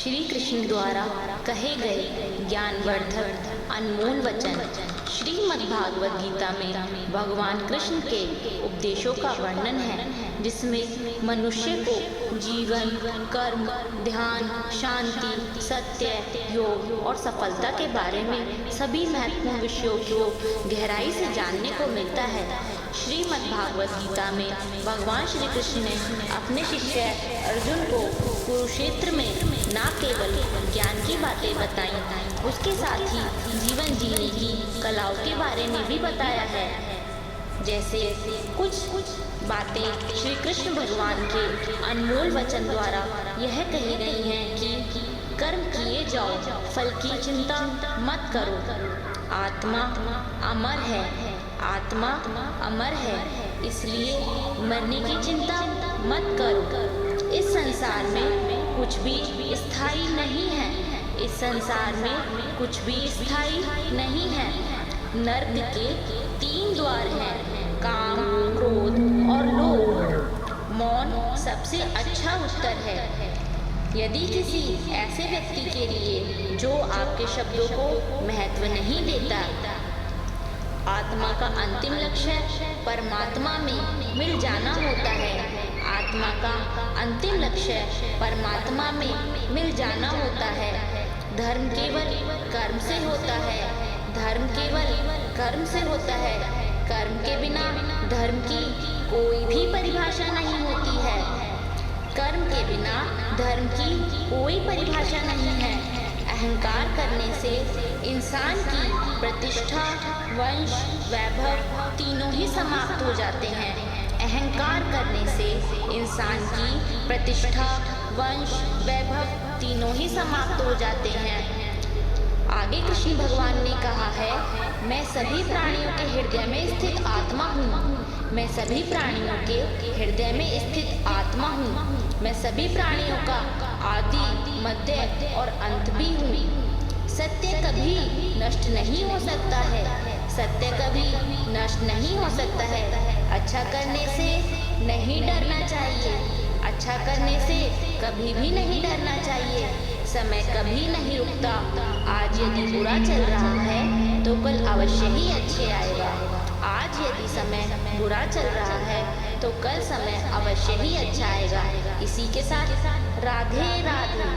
श्री कृष्ण द्वारा कहे गए ज्ञानवर्धक अनमोल वचन। श्रीमद्भागवत गीता में भगवान कृष्ण के उपदेशों का वर्णन है, जिसमें मनुष्य को जीवन, कर्म, ध्यान, शांति, सत्य, योग और सफलता के बारे में सभी महत्वपूर्ण विषयों को गहराई से जानने को मिलता है। श्रीमद्भागवत गीता में भगवान श्री कृष्ण ने अपने शिष्य अर्जुन को कुरुक्षेत्र में न केवल ज्ञान की बातें बताई, उसके साथ ही जीवन जीने की कलाओं के बारे में भी बताया है। जैसे कुछ बातें श्री कृष्ण भगवान के अनमोल वचन द्वारा यह कही गई हैं कि कर्म किए जाओ, फल की चिंता मत करो। आत्मा अमर है, आत्मा अमर है, इसलिए मरने की चिंता मत करो। इस संसार में कुछ भी स्थायी नहीं है, इस संसार में कुछ भी स्थायी नहीं है। नर्क के 3 द्वार हैं, काम, क्रोध और लोभ। मौन सबसे अच्छा उत्तर है। यदि किसी ऐसे व्यक्ति के लिए जो आपके शब्दों को महत्व नहीं देता, आत्मा का अंतिम लक्ष्य परमात्मा में मिल जाना होता है। आत्मा का अंतिम लक्ष्य परमात्मा में मिल जाना होता है। धर्म केवल कर्म से होता है, धर्म केवल कर्म से होता है। कर्म के बिना धर्म की कोई भी परिभाषा नहीं होती है। कर्म के बिना धर्म की कोई परिभाषा नहीं है। अहंकार करने से इंसान की प्रतिष्ठा, वंश, वैभव तीनों ही समाप्त हो जाते हैं। अहंकार करने से इंसान की प्रतिष्ठा, वंश, वैभव तीनों ही समाप्त हो जाते हैं। आगे कृष्ण भगवान ने कहा है, मैं सभी प्राणियों के हृदय में स्थित आत्मा हूँ। मैं सभी प्राणियों के हृदय में स्थित आत्मा हूँ। मैं सभी प्राणियों का आदि, मध्य और अंत भी हूँ। सत्य कभी नष्ट नहीं हो सकता है, सत्य कभी नष्ट नहीं हो सकता है। अच्छा करने से नहीं डरना चाहिए, अच्छा करने से कभी भी नहीं डरना चाहिए। समय कभी नहीं रुकता। आज यदि बुरा चल रहा है तो कल अवश्य ही अच्छे आएगा। आज यदि समय बुरा चल रहा है तो कल समय अवश्य ही अच्छा आएगा। इसी के साथ राधे राधे।